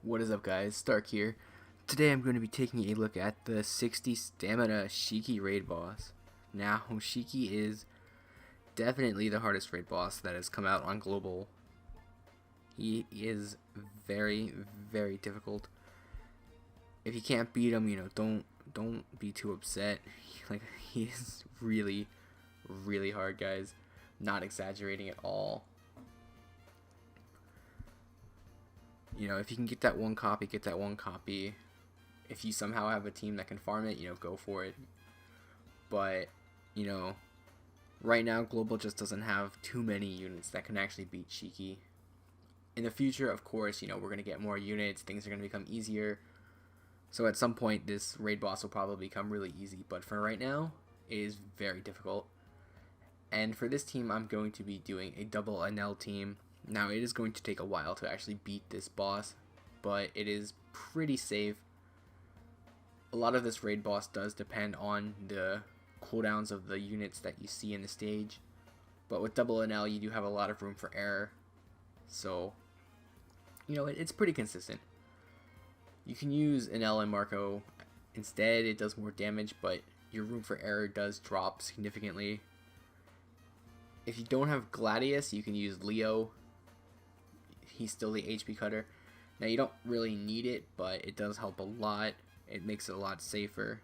What is up, guys? Stark here. Today I'm going to be taking a look at the 60 stamina Shiki raid boss. Now, Shiki is definitely the hardest raid boss that has come out on global. He is very, very difficult. If you can't beat him, don't be too upset. Like, he is really, really hard, guys. Not exaggerating at all. If you can get that one copy, get that one copy. If you somehow have a team that can farm it, go for it. But, right now Global just doesn't have too many units that can actually beat Shiki. In the future, of course, we're going to get more units, things are going to become easier. So at some point, this raid boss will probably become really easy. But for right now, it is very difficult. And for this team, I'm going to be doing a double NL team. Now, it is going to take a while to actually beat this boss, but it is pretty safe. A lot of this raid boss does depend on the cooldowns of the units that you see in the stage, but with double NL, you do have a lot of room for error. So, it's pretty consistent. You can use NL and Marco instead. It does more damage, but your room for error does drop significantly. If you don't have Gladius, you can use Leo. He's still the HP cutter. Now, you don't really need it, but it does help a lot. It makes it a lot safer.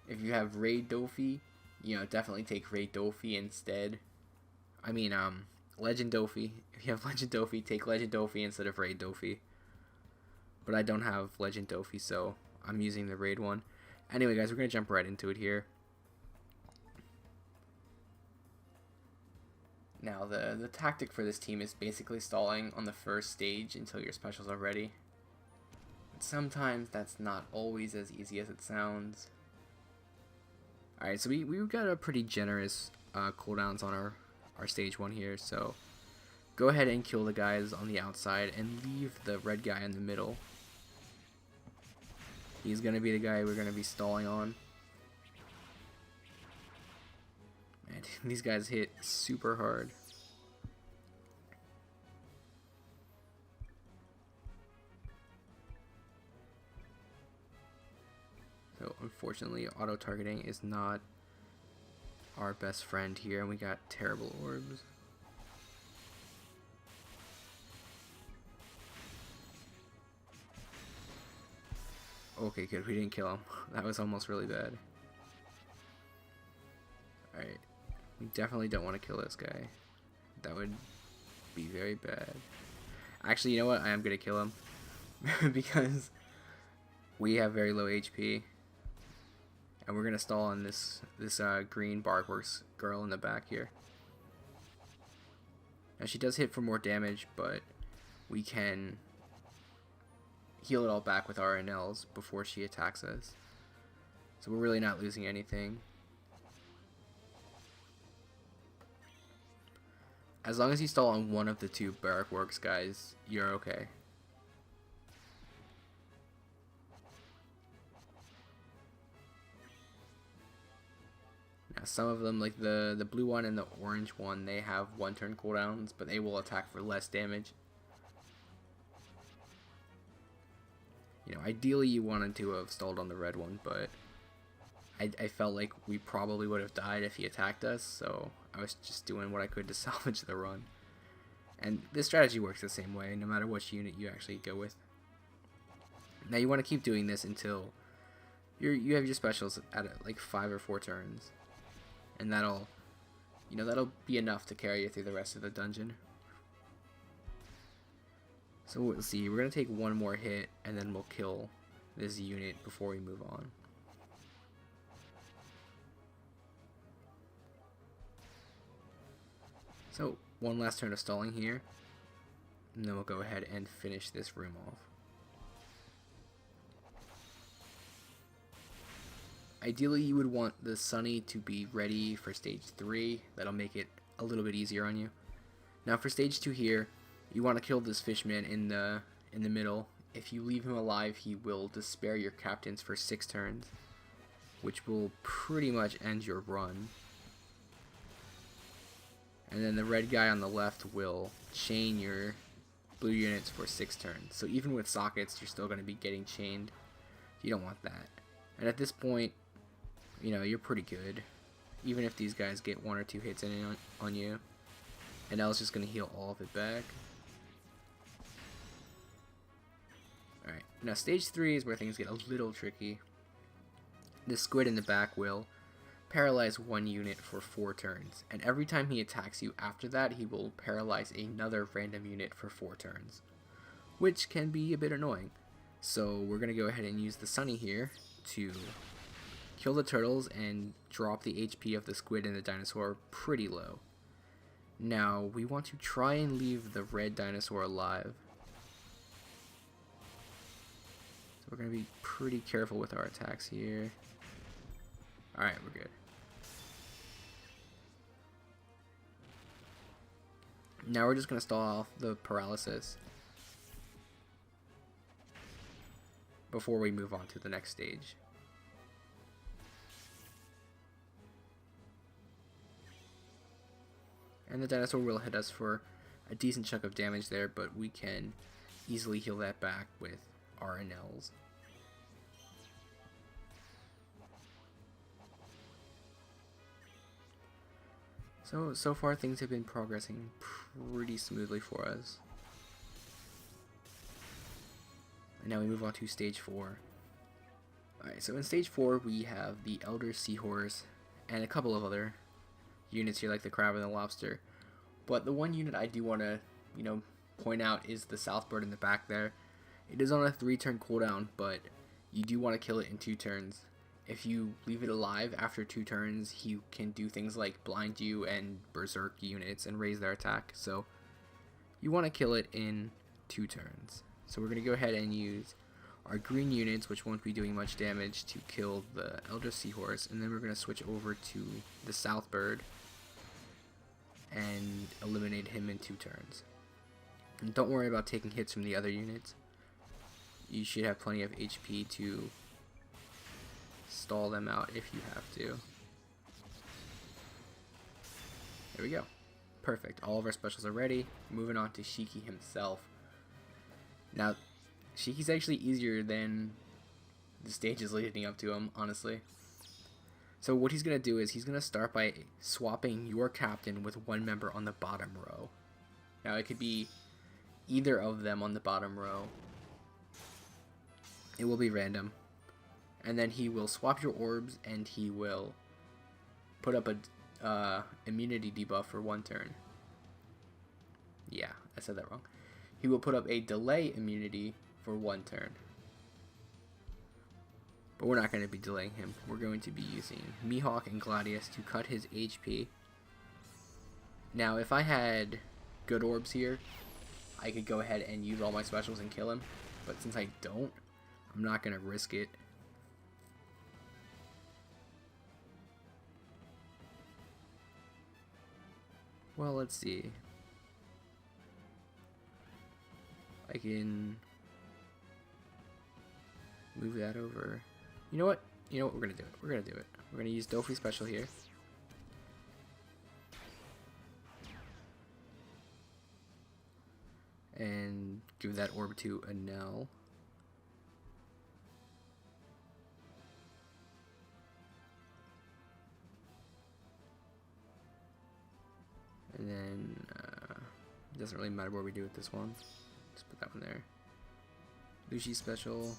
If you have Raid Dofi, definitely take Raid Dofi instead. Legend Dofi. If you have Legend Dofi, take Legend Dofi instead of Raid Dofi. But I don't have Legend Dofi, so I'm using the Raid one. Anyway, guys, we're going to jump right into it here. Now, the tactic for this team is basically stalling on the first stage until your specials are ready. But sometimes that's not always as easy as it sounds. Alright, so we've got a pretty generous cooldowns on our stage 1 here, so go ahead and kill the guys on the outside and leave the red guy in the middle. He's going to be the guy we're going to be stalling on. Man, these guys hit super hard. So unfortunately, auto targeting is not our best friend here, and we got terrible orbs. Okay, good. We didn't kill him. That was almost really bad. Alright. We definitely don't want to kill this guy. That would be very bad. Actually, you know what? I am going to kill him. Because we have very low HP. And we're going to stall on this green Barkworks girl in the back here. Now, she does hit for more damage, but we can heal it all back with our NLs before she attacks us. So we're really not losing anything. As long as you stall on one of the two Barrackworks guys, you're okay. Now, some of them, like the blue one and the orange one, they have 1-turn cooldowns, but they will attack for less damage. Ideally you wanted to have stalled on the red one, but I felt like we probably would have died if he attacked us, so I was just doing what I could to salvage the run. And this strategy works the same way, no matter which unit you actually go with. Now you want to keep doing this until you have your specials at like 5 or 4 turns. And that'll be enough to carry you through the rest of the dungeon. So we'll see, we're going to take one more hit, and then we'll kill this unit before we move on. So, one last turn of stalling here, and then we'll go ahead and finish this room off. Ideally, you would want the Sunny to be ready for stage 3. That'll make it a little bit easier on you. Now for stage 2 here, you want to kill this fishman in the middle. If you leave him alive, he will despair your captains for 6 turns, which will pretty much end your run. And then the red guy on the left will chain your blue units for 6 turns. So even with sockets, you're still going to be getting chained. You don't want that. And at this point, you know, you're pretty good. Even if these guys get 1 or 2 hits in on you. And L's just going to heal all of it back. Alright, now stage 3 is where things get a little tricky. The squid in the back will paralyze 1 unit for 4 turns, and every time he attacks you after that, he will paralyze another random unit for 4 turns, which can be a bit annoying. So we're going to go ahead and use the Sunny here to kill the turtles and drop the HP of the squid and the dinosaur pretty low. Now we want to try and leave the red dinosaur alive. So we're going to be pretty careful with our attacks here. Alright, we're good. Now we're just going to stall off the paralysis before we move on to the next stage. And the dinosaur will hit us for a decent chunk of damage there, but we can easily heal that back with R and Ls. So far things have been progressing pretty smoothly for us. And now we move on to stage 4. Alright, so in stage 4 we have the Elder Seahorse and a couple of other units here like the crab and the lobster. But the one unit I do want to, point out is the South Bird in the back there. It is on a 3-turn cooldown, but you do want to kill it in 2 turns. If you leave it alive after 2 turns, he can do things like blind you and berserk units and raise their attack. So you want to kill it in 2 turns. So we're going to go ahead and use our green units, which won't be doing much damage, to kill the Elder Seahorse. And then we're going to switch over to the South Bird and eliminate him in 2 turns. And don't worry about taking hits from the other units. You should have plenty of HP to stall them out if you have to. There we go. Perfect. All of our specials are ready. Moving on to Shiki himself. Now, Shiki's actually easier than the stages leading up to him, honestly. So what he's going to do is he's going to start by swapping your captain with 1 member on the bottom row. Now, it could be either of them on the bottom row. It will be random. And then he will swap your orbs and he will put up a immunity debuff for 1 turn. Yeah, I said that wrong. He will put up a delay immunity for 1 turn. But we're not going to be delaying him. We're going to be using Mihawk and Gladius to cut his HP. Now, if I had good orbs here, I could go ahead and use all my specials and kill him. But since I don't, I'm not going to risk it. Well, let's see. I can move that over. You know what? We're gonna do it. We're gonna use Dofi special here. And give that orb to Anel. And then, it doesn't really matter what we do with this one. Just put that one there. Lucy special.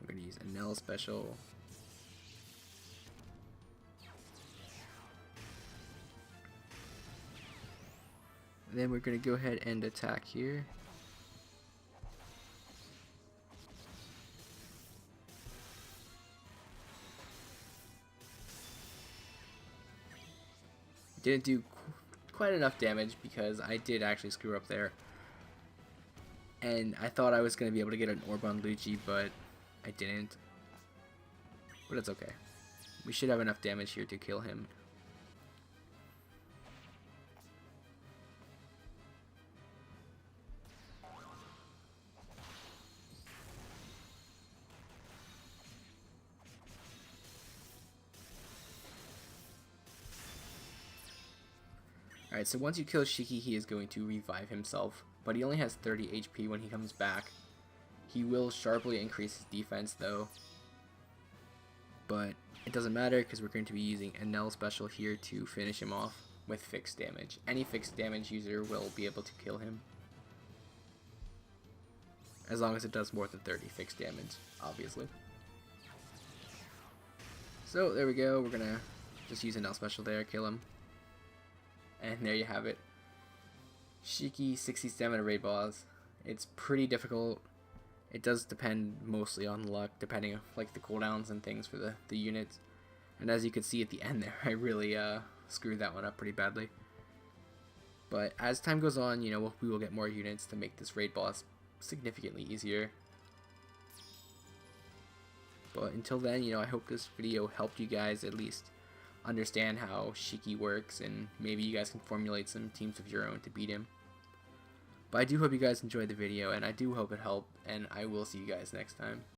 We're going to use Anel special. And then we're going to go ahead and attack here. Didn't do quite enough damage because I did actually screw up there. And I thought I was going to be able to get an orb on Lucci, but I didn't. But it's okay. We should have enough damage here to kill him. Alright, so once you kill Shiki, he is going to revive himself, but he only has 30 HP when he comes back. He will sharply increase his defense though, but it doesn't matter because we're going to be using a Nell special here to finish him off with fixed damage. Any fixed damage user will be able to kill him, as long as it does more than 30 fixed damage, obviously. So there we go, we're gonna just use a Nell special there, kill him. And there you have it. Shiki 60 stamina raid boss. It's pretty difficult. It does depend mostly on luck, depending on like the cooldowns and things for the units. And as you can see at the end there, I really screwed that one up pretty badly. But as time goes on, you know, we will get more units to make this raid boss significantly easier. But until then, you know, I hope this video helped you guys at least understand how Shiki works, and maybe you guys can formulate some teams of your own to beat him. But I do hope you guys enjoyed the video, and I do hope it helped, and I will see you guys next time.